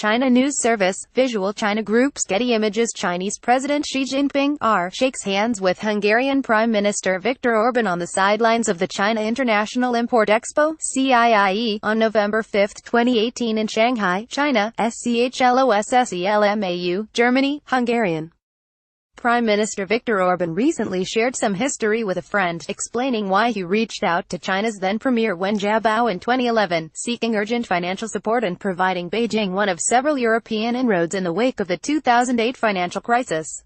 China News Service, Visual China Group's Getty Images. Chinese President Xi Jinping shakes hands with Hungarian Prime Minister Viktor Orban on the sidelines of the China International Import Expo, CIIE, on November 5, 2018 in Shanghai, China, SCHLOSS ELMAU, Germany, Hungarian. Prime Minister Viktor Orban recently shared some history with a friend, explaining why he reached out to China's then-premier Wen Jiabao in 2011, seeking urgent financial support and providing Beijing one of several European inroads in the wake of the 2008 financial crisis.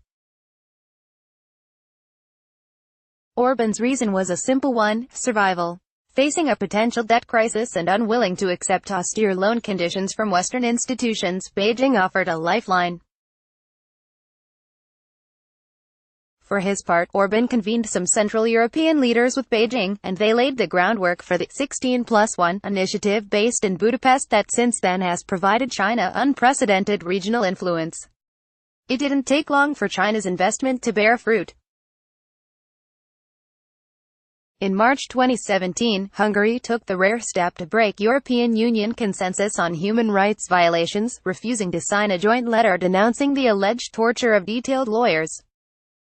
Orban's reason was a simple one: survival. Facing a potential debt crisis and unwilling to accept austere loan conditions from Western institutions, Beijing offered a lifeline. For his part, Orban convened some Central European leaders with Beijing, and they laid the groundwork for the 16+1 initiative based in Budapest that since then has provided China unprecedented regional influence. It didn't take long for China's investment to bear fruit. In March 2017, Hungary took the rare step to break European Union consensus on human rights violations, refusing to sign a joint letter denouncing the alleged torture of detailed lawyers.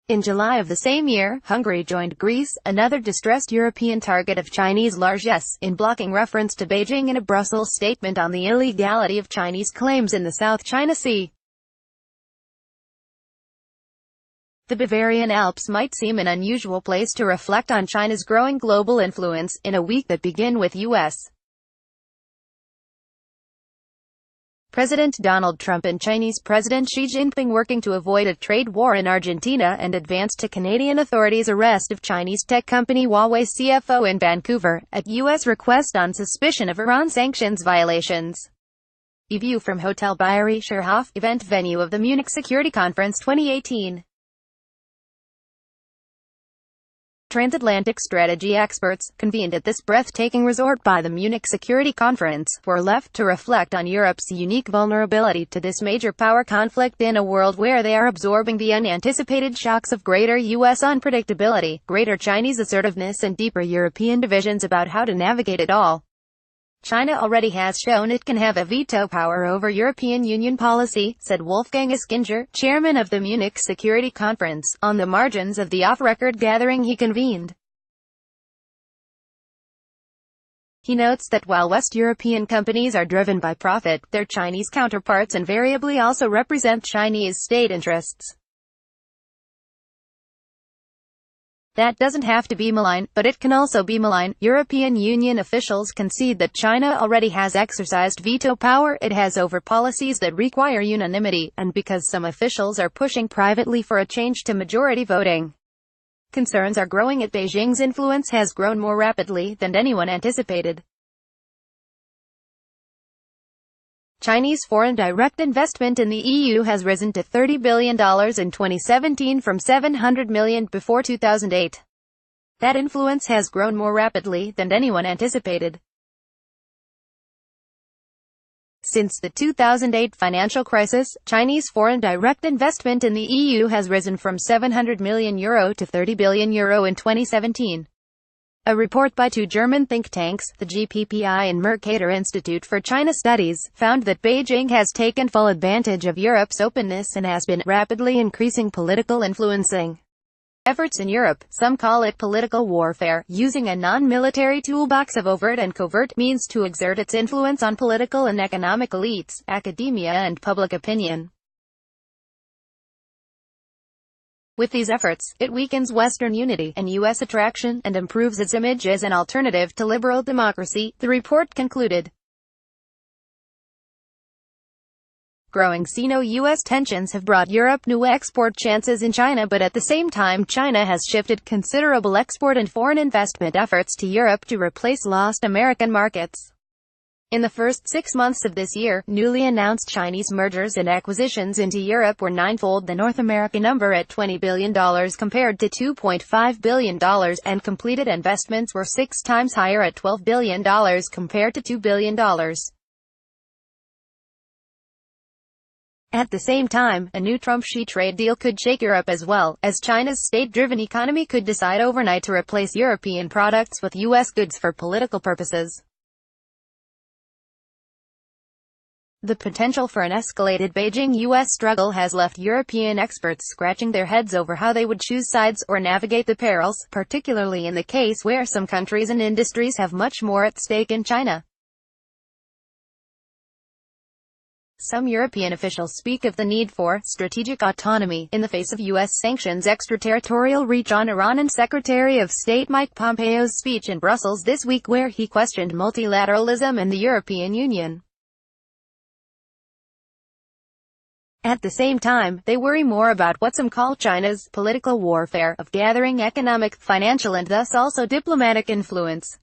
In July of the same year, Hungary joined Greece, another distressed European target of Chinese largesse, in blocking reference to Beijing in a Brussels statement on the illegality of Chinese claims in the South China Sea. The Bavarian Alps might seem an unusual place to reflect on China's growing global influence, in a week that began with U.S. President Donald Trump and Chinese President Xi Jinping working to avoid a trade war in Argentina and advanced to Canadian authorities' arrest of Chinese tech company Huawei CFO in Vancouver, at U.S. request on suspicion of Iran sanctions violations. A view from Hotel Bayerischer Hof, event venue of the Munich Security Conference 2018. Transatlantic strategy experts, convened at this breathtaking resort by the Munich Security Conference, were left to reflect on Europe's unique vulnerability to this major power conflict in a world where they are absorbing the unanticipated shocks of greater U.S. unpredictability, greater Chinese assertiveness and deeper European divisions about how to navigate it all. China already has shown it can have a veto power over European Union policy, said Wolfgang Ischinger, chairman of the Munich Security Conference, on the margins of the off-record gathering he convened. He notes that while West European companies are driven by profit, their Chinese counterparts invariably also represent Chinese state interests. That doesn't have to be malign, but it can also be malign. European Union officials concede that China already has exercised veto power it has over policies that require unanimity, and because some officials are pushing privately for a change to majority voting. Concerns are growing at Beijing's influence has grown more rapidly than anyone anticipated. Chinese foreign direct investment in the EU has risen to $30 billion in 2017 from $700 million before 2008. That influence has grown more rapidly than anyone anticipated. Since the 2008 financial crisis, Chinese foreign direct investment in the EU has risen from €700 million to €30 billion in 2017. A report by two German think tanks, the GPPI and Mercator Institute for China Studies, found that Beijing has taken full advantage of Europe's openness and has been rapidly increasing political influencing efforts in Europe. Some call it political warfare, using a non-military toolbox of overt and covert means to exert its influence on political and economic elites, academia and public opinion. With these efforts, it weakens Western unity and U.S. attraction, and improves its image as an alternative to liberal democracy, the report concluded. Growing Sino-U.S. tensions have brought Europe new export chances in China, but at the same time China has shifted considerable export and foreign investment efforts to Europe to replace lost American markets. In the first 6 months of this year, newly announced Chinese mergers and acquisitions into Europe were ninefold the North American number at $20 billion compared to $2.5 billion, and completed investments were 6 times higher at $12 billion compared to $2 billion. At the same time, a new Trump-Xi trade deal could shake Europe as well, as China's state-driven economy could decide overnight to replace European products with U.S. goods for political purposes. The potential for an escalated Beijing-US struggle has left European experts scratching their heads over how they would choose sides or navigate the perils, particularly in the case where some countries and industries have much more at stake in China. Some European officials speak of the need for strategic autonomy in the face of U.S. sanctions, extraterritorial reach on Iran, and Secretary of State Mike Pompeo's speech in Brussels this week where he questioned multilateralism and the European Union. At the same time, they worry more about what some call China's political warfare of gathering economic, financial and thus also diplomatic influence.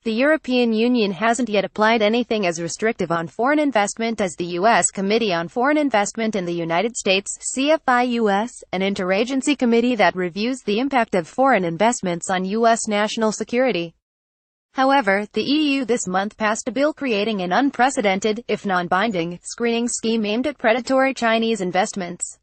The European Union hasn't yet applied anything as restrictive on foreign investment as the U.S. Committee on Foreign Investment in the United States, CFI-US, an interagency committee that reviews the impact of foreign investments on U.S. national security. However, the EU this month passed a bill creating an unprecedented, if non-binding, screening scheme aimed at predatory Chinese investments.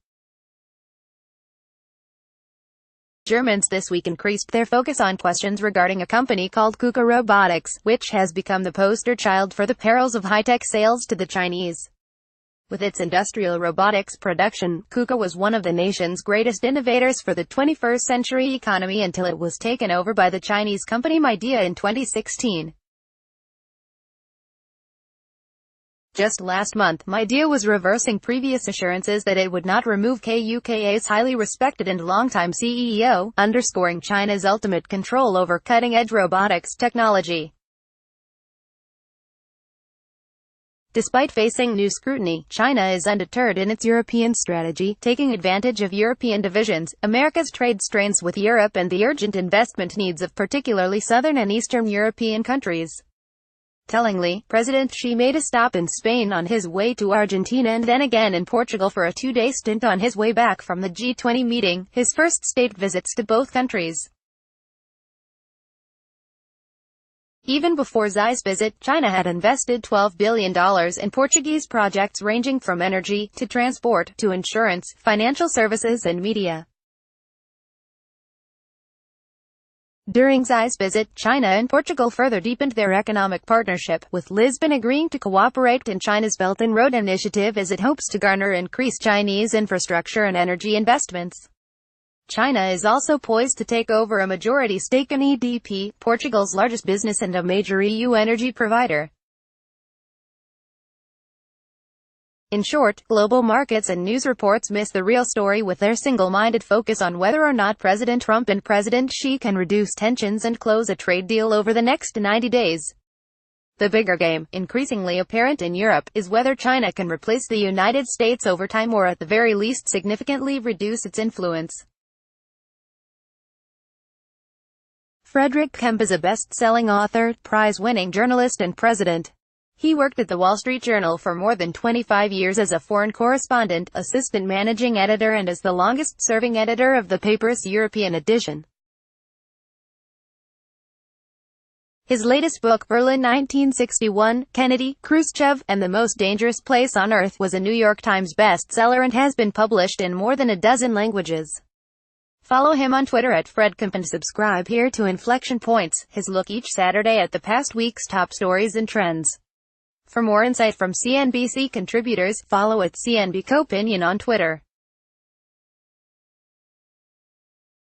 Germans this week increased their focus on questions regarding a company called KUKA Robotics, which has become the poster child for the perils of high-tech sales to the Chinese. With its industrial robotics production, KUKA was one of the nation's greatest innovators for the 21st century economy until it was taken over by the Chinese company Midea in 2016. Just last month, Midea was reversing previous assurances that it would not remove KUKA's highly respected and longtime CEO, underscoring China's ultimate control over cutting-edge robotics technology. Despite facing new scrutiny, China is undeterred in its European strategy, taking advantage of European divisions, America's trade strains with Europe and the urgent investment needs of particularly southern and eastern European countries. Tellingly, President Xi made a stop in Spain on his way to Argentina and then again in Portugal for a two-day stint on his way back from the G20 meeting, his first state visits to both countries. Even before Xi's visit, China had invested $12 billion in Portuguese projects ranging from energy, to transport, to insurance, financial services and media. During Xi's visit, China and Portugal further deepened their economic partnership, with Lisbon agreeing to cooperate in China's Belt and Road Initiative as it hopes to garner increased Chinese infrastructure and energy investments. China is also poised to take over a majority stake in EDP, Portugal's largest business and a major EU energy provider. In short, global markets and news reports miss the real story with their single-minded focus on whether or not President Trump and President Xi can reduce tensions and close a trade deal over the next 90 days. The bigger game, increasingly apparent in Europe, is whether China can replace the United States over time or at the very least significantly reduce its influence. Frederick Kemp is a best-selling author, prize-winning journalist and president. He worked at the Wall Street Journal for more than 25 years as a foreign correspondent, assistant managing editor and as the longest-serving editor of the paper's European edition. His latest book, Berlin 1961, Kennedy, Khrushchev, and the Most Dangerous Place on Earth, was a New York Times bestseller and has been published in more than a dozen languages. Follow him on Twitter at FredKemp and subscribe here to Inflection Points, his look each Saturday at the past week's top stories and trends. For more insight from CNBC contributors, follow at CNBC Opinion on Twitter.